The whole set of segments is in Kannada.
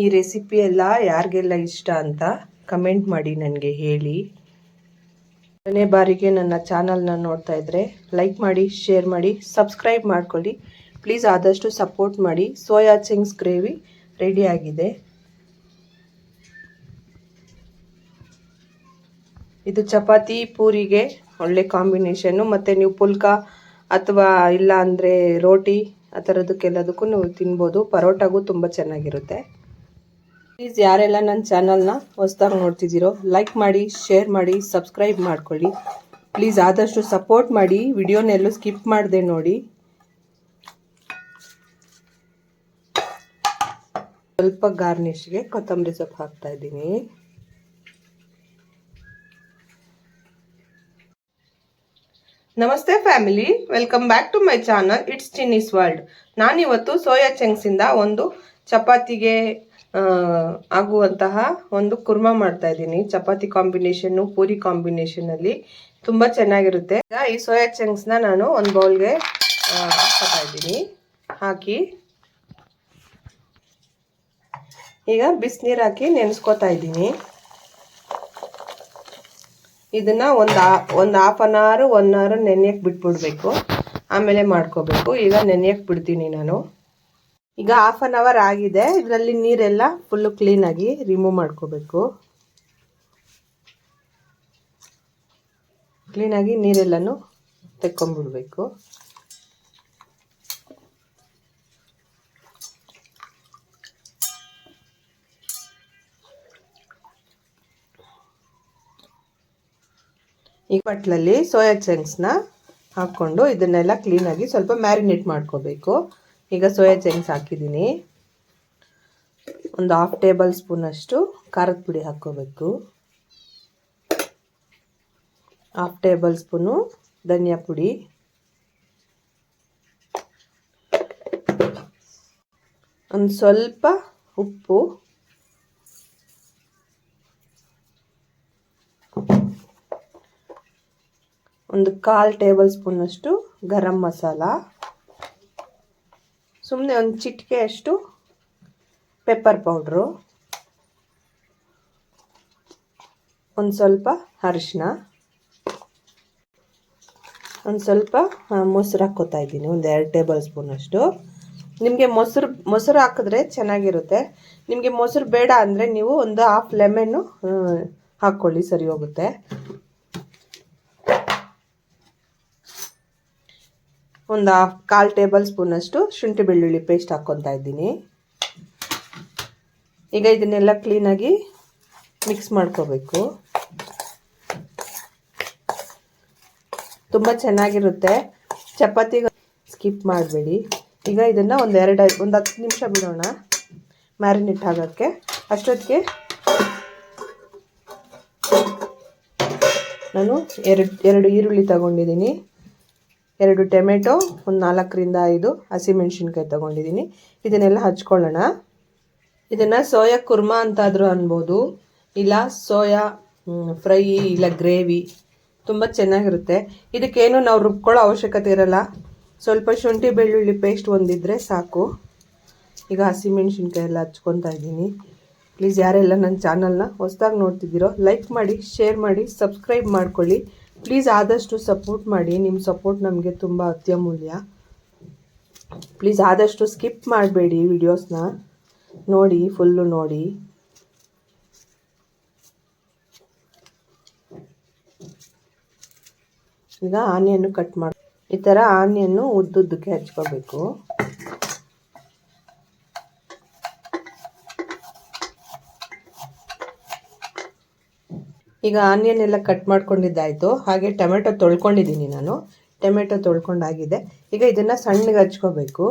ಈ ರೆಸಿಪಿ ಎಲ್ಲ ಯಾರಿಗೆಲ್ಲ ಇಷ್ಟ ಅಂತ ಕಮೆಂಟ್ ಮಾಡಿ ನನಗೆ ಹೇಳಿ. ಮೊದಲನೇ ಬಾರಿಗೆ ನನ್ನ ಚಾನಲ್ನ ನೋಡ್ತಾ ಇದ್ದರೆ ಲೈಕ್ ಮಾಡಿ, ಶೇರ್ ಮಾಡಿ, ಸಬ್ಸ್ಕ್ರೈಬ್ ಮಾಡ್ಕೊಳ್ಳಿ ಪ್ಲೀಸ್. ಆದಷ್ಟು ಸಪೋರ್ಟ್ ಮಾಡಿ. ಸೋಯಾ ಚಂಕ್ಸ್ ಗ್ರೇವಿ ರೆಡಿ ಆಗಿದೆ. ಇದು ಚಪಾತಿ ಪೂರಿಗೆ ಒಳ್ಳೆ ಕಾಂಬಿನೇಷನ್ನು. ಮತ್ತು ನೀವು ಪುಲ್ಕ ಅಥವಾ ಇಲ್ಲ ಅಂದರೆ ರೋಟಿ ಆ ಥರದಕ್ಕೆಲ್ಲದಕ್ಕೂ ನೀವು ತಿನ್ಬೋದು. ಪರೋಟಾಗೂ ತುಂಬ ಚೆನ್ನಾಗಿರುತ್ತೆ. ಪ್ಲೀಸ್ ಯಾರೆಲ್ಲ ನನ್ನ ಚಾನಲ್ನ ಹೊಸದಾಗಿ ನೋಡ್ತಿದ್ದೀರೋ ಲೈಕ್ ಮಾಡಿ, ಶೇರ್ ಮಾಡಿ, ಸಬ್ಸ್ಕ್ರೈಬ್ ಮಾಡ್ಕೊಳ್ಳಿ ಪ್ಲೀಸ್. ಆದಷ್ಟು ಸಪೋರ್ಟ್ ಮಾಡಿ. ವಿಡಿಯೋನೆಲ್ಲೂ ಸ್ಕಿಪ್ ಮಾಡದೆ ನೋಡಿ. ಸ್ವಲ್ಪ ಗಾರ್ನಿಷ್ಗೆ ಕೊತ್ತಂಬರಿ ಸೊಪ್ಪು ಹಾಕ್ತಾ ಇದ್ದೀನಿ. Namaste family, welcome back to my channel. It's Chinni's world. ನಾನಿವತ್ತು ಸೋಯಾ ಚಂಕ್ಸಿಂದ ಒಂದು ಚಪಾತಿಗೆ ಆಗುವಂತಹ ಒಂದು ಕುರ್ಮಾ ಮಾಡ್ತಾ ಇದ್ದೀನಿ. ಚಪಾತಿ ಕಾಂಬಿನೇಷನ್ನು, ಪೂರಿ ಕಾಂಬಿನೇಷನಲ್ಲಿ ತುಂಬ ಚೆನ್ನಾಗಿರುತ್ತೆ. ಈಗ ಈ ಸೋಯಾ ಚಂಕ್ಸ್ನ ನಾನು ಒಂದು ಬೌಲ್ಗೆ ಹಾಕ್ತಾ ಇದ್ದೀನಿ. ಹಾಕಿ ಈಗ ಬಿಸಿನೀರು ಹಾಕಿ ನೆನೆಸ್ಕೊತಾ ಇದ್ದೀನಿ. ಇದನ್ನ ಒಂದು ಹಾಫ್ ಅನ್ ಅವರ್ 1 ಅವರ್ ನೆನೆಯಕ್ಕೆ ಬಿಟ್ಬಿಡ್ಬೇಕು. ಆಮೇಲೆ ಮಾಡ್ಕೋಬೇಕು. ಈಗ ನೆನೆಯಕ್ಕೆ ಬಿಡ್ತೀನಿ ನಾನು. ಈಗ ಹಾಫ್ ಅನ್ ಅವರ್ ಆಗಿದೆ. ಇದರಲ್ಲಿ ನೀರೆಲ್ಲ ಫುಲ್ಲು ಕ್ಲೀನಾಗಿ ರಿಮೂವ್ ಮಾಡ್ಕೋಬೇಕು. ಕ್ಲೀನಾಗಿ ನೀರೆಲ್ಲನೂ ತೆಕ್ಕೊಂಬಿಡ್ಬೇಕು. ಈ ಬಟ್ಲಲ್ಲಿ ಸೋಯಾ ಚಂಕ್ಸ್ನ ಹಾಕ್ಕೊಂಡು ಇದನ್ನೆಲ್ಲ ಕ್ಲೀನಾಗಿ ಸ್ವಲ್ಪ ಮ್ಯಾರಿನೇಟ್ ಮಾಡ್ಕೋಬೇಕು. ಈಗ ಸೋಯಾ ಚಂಕ್ಸ್ ಹಾಕಿದ್ದೀನಿ. ಒಂದು 1/2 ಟೇಬಲ್ ಸ್ಪೂನ್ ಅಷ್ಟು ಖಾರದ ಪುಡಿ ಹಾಕ್ಕೋಬೇಕು. 1/2 ಟೇಬಲ್ ಸ್ಪೂನು ಧನಿಯಾ ಪುಡಿ, ಒಂದು ಸ್ವಲ್ಪ ಉಪ್ಪು, ಒಂದು 1/4 ಟೇಬಲ್ ಸ್ಪೂನ್ ಅಷ್ಟು ಗರಂ ಮಸಾಲ, ಸುಮ್ಮನೆ ಒಂದು ಚಿಟಿಕೆ ಅಷ್ಟು ಪೆಪ್ಪರ್ ಪೌಡ್ರು, ಒಂದು ಸ್ವಲ್ಪ ಅರಿಶಿನ, ಒಂದು ಸ್ವಲ್ಪ ಮೊಸರು ಹಾಕ್ಕೋತಾ ಇದ್ದೀನಿ. ಒಂದು 2 ಟೇಬಲ್ ಸ್ಪೂನ್ ಅಷ್ಟು. ನಿಮಗೆ ಮೊಸರು ಹಾಕಿದ್ರೆ ಚೆನ್ನಾಗಿರುತ್ತೆ. ನಿಮಗೆ ಮೊಸರು ಬೇಡ ಅಂದರೆ ನೀವು ಒಂದು ಹಾಫ್ ಲೆಮನ್ನು ಹಾಕ್ಕೊಳ್ಳಿ, ಸರಿ ಹೋಗುತ್ತೆ. ಒಂದು 1/4 ಟೇಬಲ್ ಸ್ಪೂನ್ ಅಷ್ಟು ಶುಂಠಿ ಬೆಳ್ಳುಳ್ಳಿ ಪೇಸ್ಟ್ ಹಾಕ್ಕೊತಾ ಇದ್ದೀನಿ. ಈಗ ಇದನ್ನೆಲ್ಲ ಕ್ಲೀನಾಗಿ ಮಿಕ್ಸ್ ಮಾಡ್ಕೋಬೇಕು. ತುಂಬ ಚೆನ್ನಾಗಿರುತ್ತೆ. ಚಪಾತಿಗೆ ಸ್ಕಿಪ್ ಮಾಡಬೇಡಿ. ಈಗ ಇದನ್ನು ಒಂದು 10 ನಿಮಿಷ ಬಿಡೋಣ ಮ್ಯಾರಿನೇಟ್ ಆಗೋಕ್ಕೆ. ಅಷ್ಟೊತ್ತಿಗೆ ನಾನು ಎರಡು ಈರುಳ್ಳಿ ತಗೊಂಡಿದ್ದೀನಿ, 2 ಟೊಮೆಟೊ, ಒಂದು 4ರಿಂದ 5 ಹಸಿಮೆಣ್ಸಿನ್ಕಾಯಿ ತೊಗೊಂಡಿದ್ದೀನಿ. ಇದನ್ನೆಲ್ಲ ಹಚ್ಕೊಳ್ಳೋಣ. ಇದನ್ನು ಸೋಯಾ ಕುರ್ಮಾ ಅಂತಾದರೂ ಅನ್ಬೋದು, ಇಲ್ಲ ಸೋಯಾ ಫ್ರೈ, ಇಲ್ಲ ಗ್ರೇವಿ. ತುಂಬ ಚೆನ್ನಾಗಿರುತ್ತೆ. ಇದಕ್ಕೇನು ನಾವು ರುಬ್ಕೊಳ್ಳೋ ಅವಶ್ಯಕತೆ ಇರಲ್ಲ. ಸ್ವಲ್ಪ ಶುಂಠಿ ಬೆಳ್ಳುಳ್ಳಿ ಪೇಸ್ಟ್ ಒಂದಿದ್ರೆ ಸಾಕು. ಈಗ ಹಸಿಮೆಣ್ಸಿನ್ಕಾಯಿ ಎಲ್ಲ ಹಚ್ಕೊತಾ ಇದ್ದೀನಿ. ಪ್ಲೀಸ್ ಯಾರೆಲ್ಲ ನನ್ನ ಚಾನಲ್ನ ಹೊಸದಾಗಿ ನೋಡ್ತಿದ್ದೀರೋ ಲೈಕ್ ಮಾಡಿ, ಶೇರ್ ಮಾಡಿ, ಸಬ್ಸ್ಕ್ರೈಬ್ ಮಾಡ್ಕೊಳ್ಳಿ ಪ್ಲೀಸ್. ಆದಷ್ಟು ಸಪೋರ್ಟ್ ಮಾಡಿ. ನಿಮ್ಮ ಸಪೋರ್ಟ್ ನಮಗೆ ತುಂಬ ಅತ್ಯಮೂಲ್ಯ. ಪ್ಲೀಸ್ ಆದಷ್ಟು ಸ್ಕಿಪ್ ಮಾಡಬೇಡಿ. ವಿಡಿಯೋಸ್ನ ನೋಡಿ, ಫುಲ್ಲು ನೋಡಿ. ಈಗ ಆನಿಯನ್ನು ಕಟ್ ಮಾಡಿ ಈ ಥರ ಆನಿಯನ್ನು ಉದ್ದುದ್ದಕ್ಕೆ ಹಚ್ಕೋಬೇಕು. ಈಗ ಆನಿಯನ್ ಎಲ್ಲ ಕಟ್ ಮಾಡ್ಕೊಂಡಿದ್ದಾಯಿತು. ಹಾಗೆ ಟೊಮೆಟೊ ತೊಳ್ಕೊಂಡಿದ್ದೀನಿ ನಾನು. ಟೊಮೆಟೊ ತೊಳ್ಕೊಂಡಾಗಿದೆ. ಈಗ ಇದನ್ನು ಸಣ್ಣಗೆ ಹಚ್ಕೋಬೇಕು.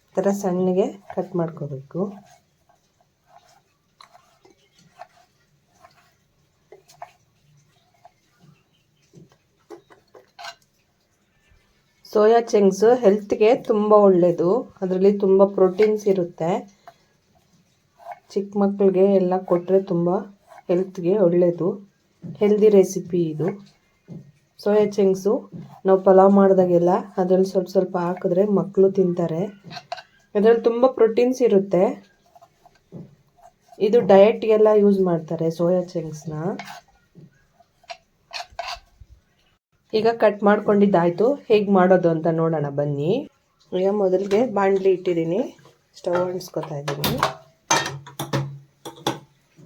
ಈ ಥರ ಸಣ್ಣಗೆ ಕಟ್ ಮಾಡ್ಕೋಬೇಕು. ಸೋಯಾ ಚಂಕ್ಸ್ ಹೆಲ್ತ್ಗೆ ತುಂಬ ಒಳ್ಳೆಯದು. ಅದರಲ್ಲಿ ತುಂಬ ಪ್ರೋಟೀನ್ಸ್ ಇರುತ್ತೆ. ಚಿಕ್ಕ ಮಕ್ಕಳಿಗೆ ಎಲ್ಲ ಕೊಟ್ಟರೆ ತುಂಬ ಹೆಲ್ತ್ಗೆ ಒಳ್ಳೆಯದು. ಹೆಲ್ದಿ ರೆಸಿಪಿ ಇದು. ಸೋಯಾ ಚಂಕ್ಸು ನಾವು ಪಲಾವ್ ಮಾಡಿದಾಗೆಲ್ಲ ಅದರಲ್ಲಿ ಸ್ವಲ್ಪ ಸ್ವಲ್ಪ ಹಾಕಿದ್ರೆ ಮಕ್ಕಳು ತಿಂತಾರೆ. ಅದರಲ್ಲಿ ತುಂಬ ಪ್ರೋಟೀನ್ಸ್ ಇರುತ್ತೆ. ಇದು ಡಯಟ್ಗೆಲ್ಲ ಯೂಸ್ ಮಾಡ್ತಾರೆ ಸೋಯಾ ಚಂಕ್ಸ್ನ. ಈಗ ಕಟ್ ಮಾಡ್ಕೊಂಡಿದ್ದಾಯಿತು, ಹೇಗೆ ಮಾಡೋದು ಅಂತ ನೋಡೋಣ ಬನ್ನಿ. ಈಗ ಮೊದಲಿಗೆ ಬಾಣಲಿ ಇಟ್ಟಿದ್ದೀನಿ, ಸ್ಟವ್ ಅಂಟಿಸ್ಕೊತಾ ಇದ್ದೀನಿ.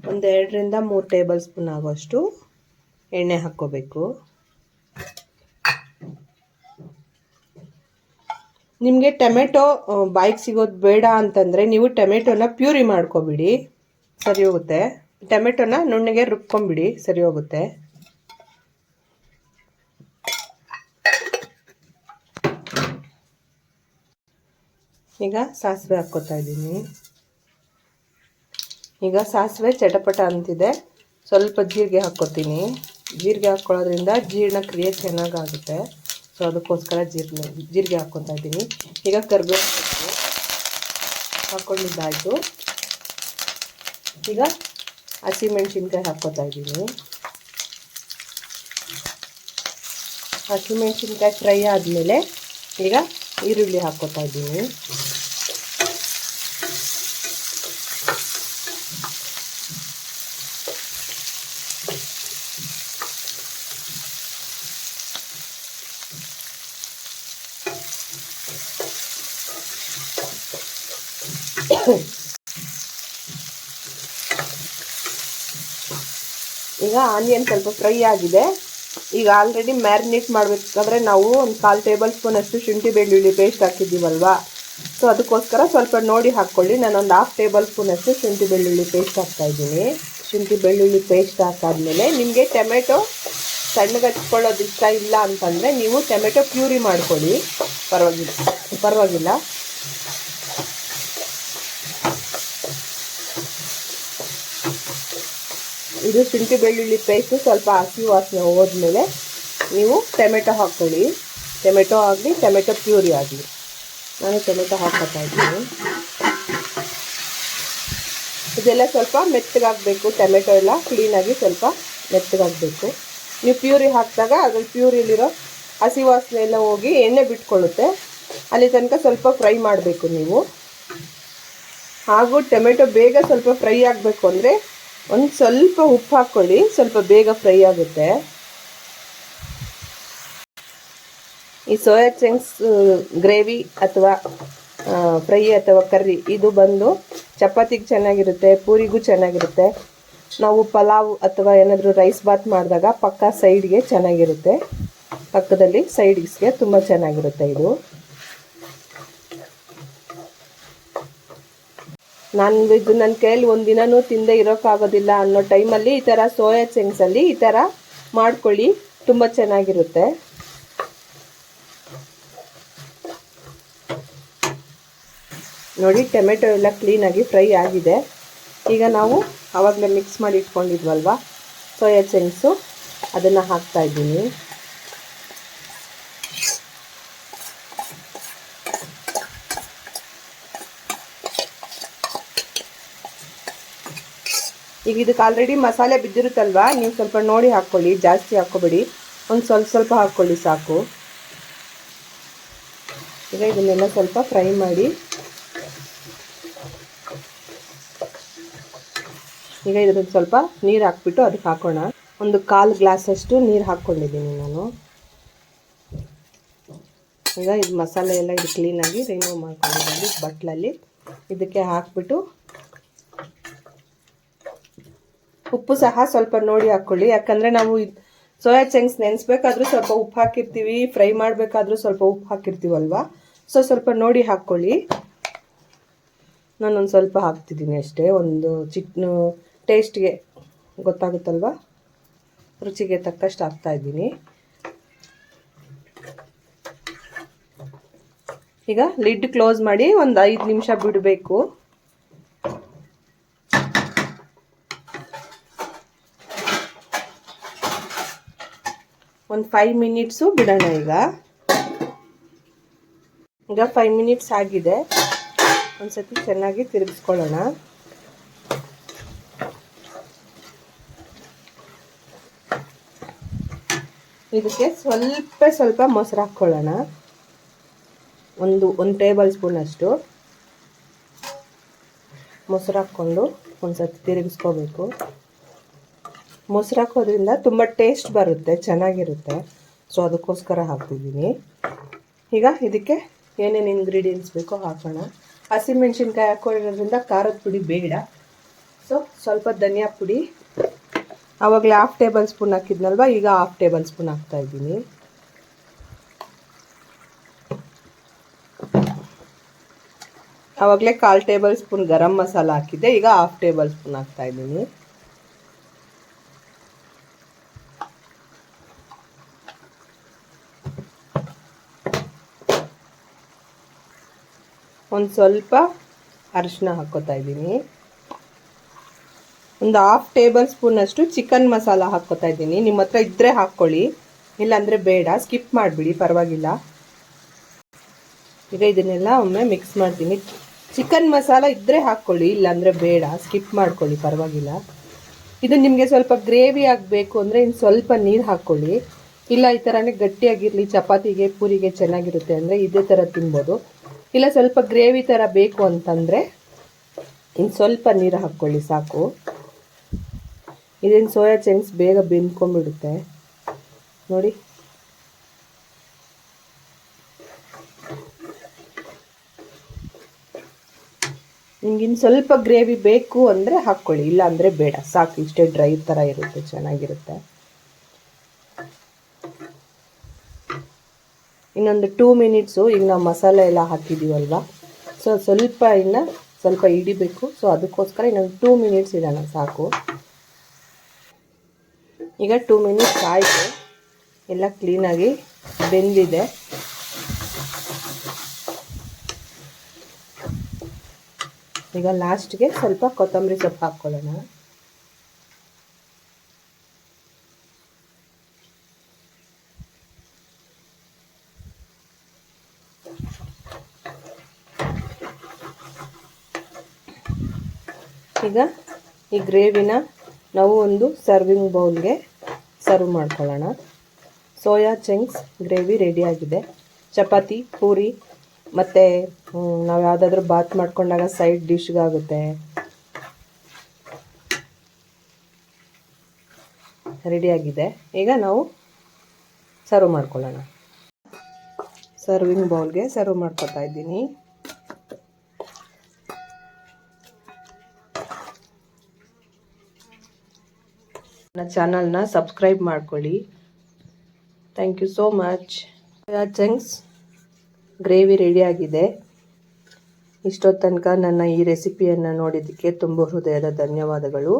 2 ರಿಂದ 3 ಟೇಬಲ್ ಸ್ಪೂನ್ ಆಗೋಷ್ಟು ಎಣ್ಣೆ ಹಾಕ್ಕೋಬೇಕು. ನಿಮಗೆ ಟೊಮೆಟೊ ಬಾಯಿಗೆ ಸಿಗೋದು ಬೇಡ ಅಂತಂದರೆ ನೀವು ಟೊಮೆಟೊನ ಪ್ಯೂರಿ ಮಾಡ್ಕೊಬಿಡಿ, ಸರಿ ಹೋಗುತ್ತೆ. ಟೊಮೆಟೊನ ನುಣ್ಣಗೆ ರುಬ್ಕೊಂಬಿಡಿ, ಸರಿ ಹೋಗುತ್ತೆ. ಈಗ ಸಾಸಿವೆ ಹಾಕ್ಕೋತಾ ಇದ್ದೀನಿ. ಈಗ ಸಾಸಿವೆ ಚಟಪಟ ಅಂತಿದೆ, ಸ್ವಲ್ಪ ಜೀರಿಗೆ ಹಾಕ್ಕೋತೀನಿ. ಜೀರಿಗೆ ಹಾಕ್ಕೊಳ್ಳೋದ್ರಿಂದ ಜೀರ್ಣಕ್ರಿಯೆ ಚೆನ್ನಾಗಾಗುತ್ತೆ. ಸೊ ಅದಕ್ಕೋಸ್ಕರ ಜೀರಿಗೆ ಹಾಕ್ಕೊತಾ ಇದ್ದೀನಿ. ಈಗ ಕರಿಬೇವು ಹಾಕ್ಕೊಂಡಿದ್ದಾಯಿತು. ಈಗ ಹಸಿಮೆಣ್ಸಿನ್ಕಾಯಿ ಹಾಕ್ಕೋತಾ ಇದ್ದೀನಿ. ಹಸಿಮೆಣ್ಸಿನ್ಕಾಯಿ ಫ್ರೈ ಆದಮೇಲೆ ಈಗ ಈರುಳ್ಳಿ ಹಾಕ್ಕೋತಾ ಇದ್ದೀನಿ. ಈಗ ಆನಿಯನ್ ಸ್ವಲ್ಪ ಫ್ರೈ ಆಗಿದೆ. ಈಗ ಆಲ್ರೆಡಿ ಮ್ಯಾರಿನೇಟ್ ಮಾಡಬೇಕಾದ್ರೆ ನಾವು ಒಂದು 1/4 ಟೇಬಲ್ ಸ್ಪೂನ್ ಅಷ್ಟು ಶುಂಠಿ ಬೆಳ್ಳುಳ್ಳಿ ಪೇಸ್ಟ್ ಹಾಕಿದ್ದೀವಲ್ವಾ, ಸೊ ಅದಕ್ಕೋಸ್ಕರ ಸ್ವಲ್ಪ ನೋಡಿ ಹಾಕ್ಕೊಳ್ಳಿ. ನಾನೊಂದು 1/2 ಟೇಬಲ್ ಸ್ಪೂನ್ ಅಷ್ಟು ಶುಂಠಿ ಬೆಳ್ಳುಳ್ಳಿ ಪೇಸ್ಟ್ ಹಾಕ್ತಾಯಿದ್ದೀನಿ. ಶುಂಠಿ ಬೆಳ್ಳುಳ್ಳಿ ಪೇಸ್ಟ್ ಹಾಕಾದ್ಮೇಲೆ ನಿಮಗೆ ಟೊಮೆಟೊ ಸಣ್ಣಗೆ ಹಚ್ಕೊಳ್ಳೋದು ಇಷ್ಟ ಇಲ್ಲ ಅಂತಂದರೆ ನೀವು ಟೊಮೆಟೊ ಪ್ಯೂರಿ ಮಾಡ್ಕೊಳ್ಳಿ, ಪರವಾಗಿಲ್ಲ. ಇದು ಶುಂಠಿ ಬೆಳ್ಳುಳ್ಳಿ ಪೇಸ್ಟು ಸ್ವಲ್ಪ ಹಸಿ ವಾಸನೆ ಹೋದ್ಮೇಲೆ ನೀವು ಟೊಮೆಟೊ ಹಾಕ್ಕೊಳ್ಳಿ. ಟೊಮೆಟೊ ಆಗಲಿ ಟೊಮೆಟೊ ಪ್ಯೂರಿ ಆಗಲಿ. ನಾನು ಟೊಮೆಟೊ ಹಾಕ್ಕೊತಾ ಇದ್ದೀನಿ. ಇದೆಲ್ಲ ಸ್ವಲ್ಪ ಮೆತ್ತಗಾಗಬೇಕು, ಟೊಮೆಟೊ ಎಲ್ಲ ಕ್ಲೀನಾಗಿ ಸ್ವಲ್ಪ ಮೆತ್ತಗಾಗಬೇಕು. ನೀವು ಪ್ಯೂರಿ ಹಾಕಿದಾಗ ಅದ್ರಲ್ಲಿ ಪ್ಯೂರಿಲಿರೋ ಹಸಿ ವಾಸನೆ ಎಲ್ಲ ಹೋಗಿ ಎಣ್ಣೆ ಬಿಟ್ಕೊಳ್ಳುತ್ತೆ. ಅಲ್ಲಿ ತನಕ ಸ್ವಲ್ಪ ಫ್ರೈ ಮಾಡಬೇಕು ನೀವು. ಹಾಗೂ ಟೊಮೆಟೊ ಬೇಗ ಸ್ವಲ್ಪ ಫ್ರೈ ಆಗಬೇಕು ಅಂದರೆ ಒಂದು ಸ್ವಲ್ಪ ಉಪ್ಪು ಹಾಕ್ಕೊಳ್ಳಿ, ಸ್ವಲ್ಪ ಬೇಗ ಫ್ರೈ ಆಗುತ್ತೆ. ಈ ಸೋಯಾ ಚಂಕ್ಸ್ ಗ್ರೇವಿ ಅಥವಾ ಫ್ರೈ ಅಥವಾ ಕರ್ರಿ ಇದು ಬಂದು ಚಪಾತಿಗೆ ಚೆನ್ನಾಗಿರುತ್ತೆ, ಪೂರಿಗೂ ಚೆನ್ನಾಗಿರುತ್ತೆ. ನಾವು ಪಲಾವ್ ಅಥವಾ ಏನಾದರೂ ರೈಸ್ ಬಾತ್ ಮಾಡಿದಾಗ ಪಕ್ಕ ಸೈಡ್ಗೆ ಚೆನ್ನಾಗಿರುತ್ತೆ, ಪಕ್ಕದಲ್ಲಿ ಸೈಡ್ಸ್ಗೆ ತುಂಬ ಚೆನ್ನಾಗಿರುತ್ತೆ ಇದು. ಇದು ನನ್ನ ಕೈಯಲ್ಲಿ ಒಂದಿನನೂ ತಿಂದೇ ಇರೋಕ್ಕಾಗೋದಿಲ್ಲ ಅನ್ನೋ ಟೈಮಲ್ಲಿ ಈ ಥರ ಸೋಯಾ ಚಂಕ್ಸಲ್ಲಿ ಈ ಥರ ಮಾಡ್ಕೊಳ್ಳಿ, ತುಂಬ ಚೆನ್ನಾಗಿರುತ್ತೆ. ನೋಡಿ ಟೊಮೆಟೊ ಎಲ್ಲ ಕ್ಲೀನಾಗಿ ಫ್ರೈ ಆಗಿದೆ. ಈಗ ನಾವು ಆವಾಗಲೇ ಮಿಕ್ಸ್ ಮಾಡಿ ಇಟ್ಕೊಂಡಿದ್ವಲ್ವ ಸೋಯಾ ಚಂಕ್ಸು, ಅದನ್ನು ಹಾಕ್ತಾಯಿದ್ದೀನಿ. ಈಗ ಇದಕ್ಕೆ ಆಲ್ರೆಡಿ ಮಸಾಲೆ ಬಿದ್ದಿರುತ್ತಲ್ವ, ನೀವು ಸ್ವಲ್ಪ ನೋಡಿ ಹಾಕ್ಕೊಳ್ಳಿ, ಜಾಸ್ತಿ ಹಾಕ್ಕೊಬೇಡಿ, ಒಂದು ಸ್ವಲ್ಪ ಹಾಕ್ಕೊಳ್ಳಿ ಸಾಕು. ಈಗ ಇದನ್ನೆಲ್ಲ ಸ್ವಲ್ಪ ಫ್ರೈ ಮಾಡಿ. ಈಗ ಇದಕ್ಕೆ ಸ್ವಲ್ಪ ನೀರು ಹಾಕ್ಬಿಟ್ಟು ಅದಕ್ಕೆ ಹಾಕೋಣ. ಒಂದು 1/4 ಗ್ಲಾಸಷ್ಟು ನೀರು ಹಾಕ್ಕೊಂಡಿದ್ದೀನಿ ನಾನು. ಈಗ ಇದು ಮಸಾಲೆ ಎಲ್ಲ ಇದು ಕ್ಲೀನಾಗಿ ರಿಮೂವ್ ಮಾಡ್ಕೊಂಡಿದ್ದೀನಿ ಬಟ್ಲಲ್ಲಿ. ಇದಕ್ಕೆ ಹಾಕ್ಬಿಟ್ಟು ಉಪ್ಪು ಸಹ ಸ್ವಲ್ಪ ನೋಡಿ ಹಾಕ್ಕೊಳ್ಳಿ, ಯಾಕಂದರೆ ನಾವು ಸೋಯಾ ಚಂಕ್ಸ್ ನೆನೆಸ್ಬೇಕಾದ್ರೂ ಸ್ವಲ್ಪ ಉಪ್ಪು ಹಾಕಿರ್ತೀವಿ, ಫ್ರೈ ಮಾಡಬೇಕಾದ್ರೂ ಸ್ವಲ್ಪ ಉಪ್ಪು ಹಾಕಿರ್ತೀವಲ್ವ, ಸೊ ಸ್ವಲ್ಪ ನೋಡಿ ಹಾಕ್ಕೊಳ್ಳಿ. ನಾನೊಂದು ಸ್ವಲ್ಪ ಹಾಕ್ತಿದ್ದೀನಿ ಅಷ್ಟೇ, ಒಂದು ಚಿಕ್ಕ ಟೇಸ್ಟ್ಗೆ ಗೊತ್ತಾಗುತ್ತಲ್ವ, ರುಚಿಗೆ ತಕ್ಕಷ್ಟು ಹಾಕ್ತಾಯಿದ್ದೀನಿ. ಈಗ ಲಿಡ್ ಕ್ಲೋಸ್ ಮಾಡಿ ಒಂದು 5 ನಿಮಿಷ ಬಿಡಬೇಕು. ಒಂದು 5 ಮಿನಿಟ್ಸು ಬಿಡೋಣ. ಈಗ 5 ಮಿನಿಟ್ಸ್ ಆಗಿದೆ. ಒಂದು ಸತಿ ಚೆನ್ನಾಗಿ ತಿರುಗಿಸ್ಕೊಳ್ಳೋಣ. ಇದಕ್ಕೆ ಸ್ವಲ್ಪ ಮೊಸರು ಹಾಕ್ಕೊಳ್ಳೋಣ. ಒಂದು ಟೇಬಲ್ ಸ್ಪೂನ್ ಅಷ್ಟು ಮೊಸರು ಹಾಕ್ಕೊಂಡು ಒಂದ್ಸತಿ ತಿರುಗಿಸ್ಕೋಬೇಕು. ಮೊಸರು ಹಾಕೋದ್ರಿಂದ ತುಂಬ ಟೇಸ್ಟ್ ಬರುತ್ತೆ, ಚೆನ್ನಾಗಿರುತ್ತೆ. ಸೊ ಅದಕ್ಕೋಸ್ಕರ ಹಾಕ್ತಿದ್ದೀನಿ. ಈಗ ಇದಕ್ಕೆ ಏನೇನು ಇಂಗ್ರೀಡಿಯೆಂಟ್ಸ್ ಬೇಕೋ ಹಾಕೋಣ. ಹಸಿಮೆಣ್ಸಿನ್ಕಾಯಿ ಹಾಕೊಳ್ಳೋದ್ರಿಂದ ಖಾರದ ಪುಡಿ ಬೇಡ. ಸೊ ಸ್ವಲ್ಪ ಧನಿಯಾ ಪುಡಿ, ಆವಾಗಲೇ 1/2 ಟೇಬಲ್ ಸ್ಪೂನ್ ಹಾಕಿದ್ನಲ್ವ, ಈಗ 1/2 ಟೇಬಲ್ ಸ್ಪೂನ್ ಹಾಕ್ತಾಯಿದ್ದೀನಿ. ಆವಾಗಲೇ 1/4 ಟೇಬಲ್ ಸ್ಪೂನ್ ಗರಂ ಮಸಾಲ ಹಾಕಿದ್ದೆ, ಈಗ 1/2 ಟೇಬಲ್ ಸ್ಪೂನ್ ಹಾಕ್ತಾಯಿದ್ದೀನಿ. ಒಂದು ಸ್ವಲ್ಪ ಅರಿಶಿನ ಹಾಕ್ಕೋತಾ ಇದ್ದೀನಿ. ಒಂದು 1/2 ಟೇಬಲ್ ಸ್ಪೂನಷ್ಟು ಚಿಕನ್ ಮಸಾಲ ಹಾಕ್ಕೋತಾ ಇದ್ದೀನಿ. ನಿಮ್ಮ ಹತ್ರ ಇದ್ದರೆ ಹಾಕ್ಕೊಳ್ಳಿ, ಇಲ್ಲಾಂದರೆ ಬೇಡ, ಸ್ಕಿಪ್ ಮಾಡಿಬಿಡಿ, ಪರವಾಗಿಲ್ಲ. ಈಗ ಇದನ್ನೆಲ್ಲ ಒಮ್ಮೆ ಮಿಕ್ಸ್ ಮಾಡ್ತೀನಿ. ಚಿಕನ್ ಮಸಾಲ ಇದ್ದರೆ ಹಾಕ್ಕೊಳ್ಳಿ, ಇಲ್ಲಾಂದರೆ ಬೇಡ, ಸ್ಕಿಪ್ ಮಾಡ್ಕೊಳ್ಳಿ, ಪರವಾಗಿಲ್ಲ. ಇದು ನಿಮಗೆ ಸ್ವಲ್ಪ ಗ್ರೇವಿ ಆಗಬೇಕು ಅಂದರೆ ಇನ್ನು ಸ್ವಲ್ಪ ನೀರು ಹಾಕ್ಕೊಳ್ಳಿ. ಇಲ್ಲ ಈ ಥರನೇ ಗಟ್ಟಿಯಾಗಿರಲಿ, ಚಪಾತಿಗೆ ಪೂರಿಗೆ ಚೆನ್ನಾಗಿರುತ್ತೆ ಅಂದರೆ ಇದೇ ಥರ ತಿನ್ಬೋದು. ಇಲ್ಲ ಸ್ವಲ್ಪ ಗ್ರೇವಿ ಥರ ಬೇಕು ಅಂತಂದರೆ ಇನ್ನು ಸ್ವಲ್ಪ ನೀರು ಹಾಕ್ಕೊಳ್ಳಿ, ಸಾಕು. ಇದೇನು ಸೋಯಾ ಚಂಕ್ಸ್ ಬೇಗ ಬೆಂದ್ಕೊಂಡ್ಬಿಡುತ್ತೆ ನೋಡಿ. ನಿಮ್ಗೆ ಇನ್ನು ಸ್ವಲ್ಪ ಗ್ರೇವಿ ಬೇಕು ಅಂದರೆ ಹಾಕ್ಕೊಳ್ಳಿ, ಇಲ್ಲ ಅಂದರೆ ಬೇಡ, ಸಾಕು. ಇಷ್ಟೇ ಡ್ರೈ ಥರ ಇರುತ್ತೆ, ಚೆನ್ನಾಗಿರುತ್ತೆ. ಇನ್ನೊಂದು 2 ಮಿನಿಟ್ಸು ಈಗ ನಾವು ಮಸಾಲೆ ಎಲ್ಲ ಹಾಕಿದ್ದೀವಲ್ವ, ಸೊ ಸ್ವಲ್ಪ ಹಿಡಿಬೇಕು. ಸೊ ಅದಕ್ಕೋಸ್ಕರ ಇನ್ನೊಂದು 2 ಮಿನಿಟ್ಸ್ ಇಡೋಣ, ಸಾಕು. ಈಗ 2 ಮಿನಿಟ್ಸ್ ಆಯಿತು, ಎಲ್ಲ ಕ್ಲೀನಾಗಿ ಬೆಂದಿದೆ. ಈಗ ಲಾಸ್ಟ್ಗೆ ಸ್ವಲ್ಪ ಕೊತ್ತಂಬರಿ ಸೊಪ್ಪು ಹಾಕ್ಕೊಳ್ಳೋಣ. ಈಗ ಈ ಗ್ರೇವಿನ ನಾವು ಒಂದು ಸರ್ವಿಂಗ್ ಬೌಲ್ಗೆ ಸರ್ವ್ ಮಾಡ್ಕೊಳ್ಳೋಣ. ಸೋಯಾ ಚಂಕ್ಸ್ ಗ್ರೇವಿ ರೆಡಿಯಾಗಿದೆ. ಚಪಾತಿ, ಪೂರಿ ಮತ್ತು ನಾವು ಯಾವುದಾದ್ರೂ ಬಾತ್ ಮಾಡ್ಕೊಂಡಾಗ ಸೈಡ್ ಡಿಶ್ಗಾಗುತ್ತೆ. ರೆಡಿಯಾಗಿದೆ. ಈಗ ನಾವು ಸರ್ವ್ ಮಾಡ್ಕೊಳ್ಳೋಣ. ಸರ್ವಿಂಗ್ ಬೌಲ್ಗೆ ಸರ್ವ್ ಮಾಡ್ಕೊತಾ ಇದ್ದೀನಿ. ನನ್ನ ಚಾನಲ್ನ ಸಬ್ಸ್ಕ್ರೈಬ್ ಮಾಡ್ಕೊಳ್ಳಿ. Thank you so much. Soya chunks gravy ರೆಡಿಯಾಗಿದೆ. ಇಷ್ಟೊತ್ತು ತನಕ ನನ್ನ ಈ ರೆಸಿಪಿಯನ್ನು ನೋಡಿದ್ದಕ್ಕೆ ತುಂಬ ಹೃದಯದ ಧನ್ಯವಾದಗಳು.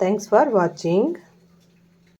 Thanks for watching.